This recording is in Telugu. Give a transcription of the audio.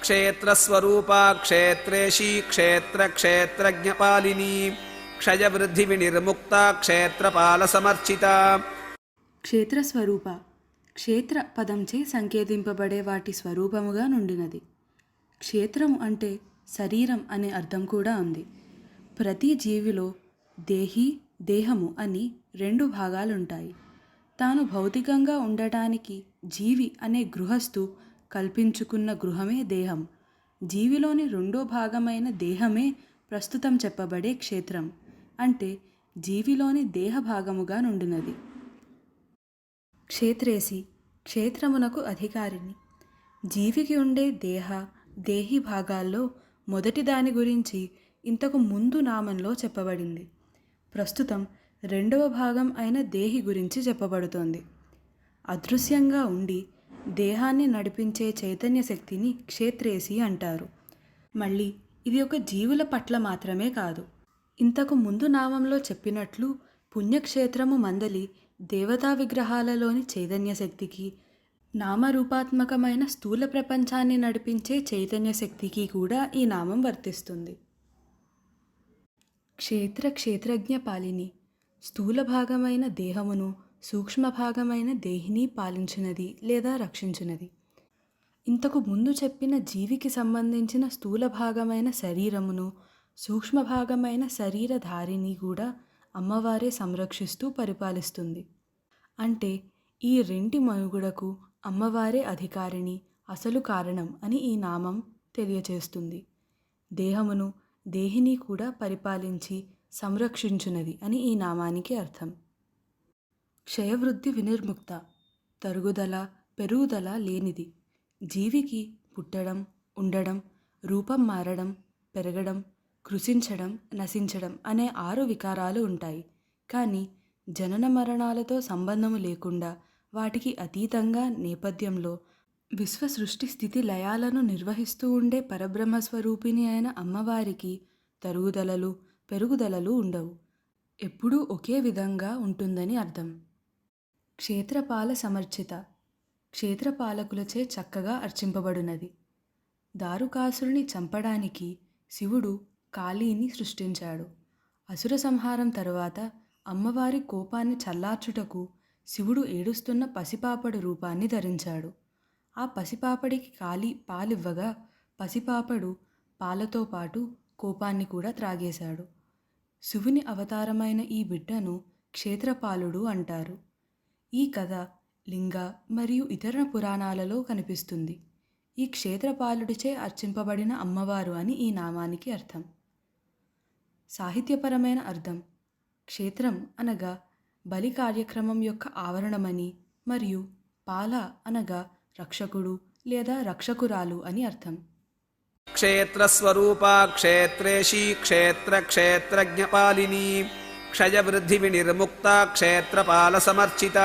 క్షేత్రస్వరూపా క్షేత్రేషీ క్షేత్రజ్ఞపాలినీ క్షయవృద్ధి వినిర్ముక్త క్షేత్రపాల సమర్చిత. క్షేత్రస్వరూప క్షేత్ర పదంచే సంకేతింపబడే వాటి స్వరూపముగా నుండినది. క్షేత్రం అంటే శరీరం అనే అర్థం కూడా ఉంది. ప్రతి జీవిలో దేహి దేహము అని రెండు భాగాలుంటాయి. తాను భౌతికంగా ఉండటానికి జీవి అనే గృహస్థు కల్పించుకున్న గృహమే దేహం. జీవిలోని రెండో భాగమైన దేహమే ప్రస్తుతం చెప్పబడే క్షేత్రం అంటే జీవిలోని దేహ భాగముగా నుండినది. క్షేత్రేసి క్షేత్రమునకు అధికారిని. జీవికి ఉండే దేహి భాగాల్లో మొదటి దాని గురించి ఇంతకు ముందు నామంలో చెప్పబడింది. ప్రస్తుతం రెండవ భాగం అయిన దేహి గురించి చెప్పబడుతోంది. అదృశ్యంగా ఉండి దేహాన్ని నడిపించే చైతన్య శక్తిని క్షేత్రేసి అంటారు. మళ్ళీ ఇది ఒక జీవుల పట్ల మాత్రమే కాదు. ఇంతకు ముందు నామంలో చెప్పినట్లు పుణ్యక్షేత్రము మందలి దేవతా విగ్రహాలలోని చైతన్య శక్తికి, నామరూపాత్మకమైన స్థూల ప్రపంచాన్ని నడిపించే చైతన్య శక్తికి కూడా ఈ నామం వర్తిస్తుంది. క్షేత్రజ్ఞ పాలిని స్థూల భాగమైన దేహమును, సూక్ష్మ భాగమైన దేహిని పాలించినది లేదా రక్షించినది. ఇంతకు ముందు చెప్పిన జీవికి సంబంధించిన స్థూల భాగమైన శరీరమును, సూక్ష్మ భాగమైన శరీరధారిని కూడా అమ్మవారే సంరక్షిస్తూ పరిపాలిస్తుంది. అంటే ఈ రెంటి మనుగడకు అమ్మవారే అధికారిని, అసలు కారణం అని ఈ నామం తెలియచేస్తుంది. దేహమును, దేహిని కూడా పరిపాలించి సంరక్షించునది అని ఈ నామానికి అర్థం. క్షయవృద్ధి వినిర్ముక్త తరుగుదల, పెరుగుదల లేనిది. జీవికి పుట్టడం, ఉండడం, రూపం మారడం, పెరగడం, కృషించడం, నశించడం అనే 6 వికారాలు ఉంటాయి. కానీ జనన మరణాలతో సంబంధము లేకుండా వాటికి అతీతంగా నేపథ్యంలో విశ్వ సృష్టి స్థితి లయాలను నిర్వహిస్తూ ఉండే పరబ్రహ్మస్వరూపిణి అయిన అమ్మవారికి తరుగుదలలు, పెరుగుదలలు ఉండవు. ఎప్పుడూ ఒకే విధంగా ఉంటుందని అర్థం. క్షేత్రపాల సమర్చిత క్షేత్రపాలకులచే చక్కగా అర్చింపబడినది. దారుకాసురుని చంపడానికి శివుడు కాళీని సృష్టించాడు. అసుర సంహారం తరువాత అమ్మవారి కోపాన్ని చల్లార్చుటకు శివుడు ఏడుస్తున్న పసిపాపడు రూపాన్ని ధరించాడు. ఆ పసిపాపడికి కాళీ పాలివ్వగా పసిపాపడు పాలతో పాటు కోపాన్ని కూడా త్రాగేశాడు. శివుని అవతారమైన ఈ బిడ్డను క్షేత్రపాలుడు అంటారు. ఈ కథ లింగ మరియు ఇతర పురాణాలలో కనిపిస్తుంది. ఈ క్షేత్రపాలుడిచే అర్చింపబడిన అమ్మవారు అని ఈ నామానికి అర్థం. సాహిత్యపరమైన అర్థం క్షేత్రం అనగా బలి కార్యక్రమం యొక్క ఆవరణమని మరియు పాల అనగా రక్షకుడు లేదా రక్షకురాలు అని అర్థం. క్షేత్రస్వరూపా క్షేత్రేషీ క్షేత్రజ్ఞపాలినీ క్షయవృద్ధి వినిర్ముక్త క్షేత్రపాల సమర్చిత.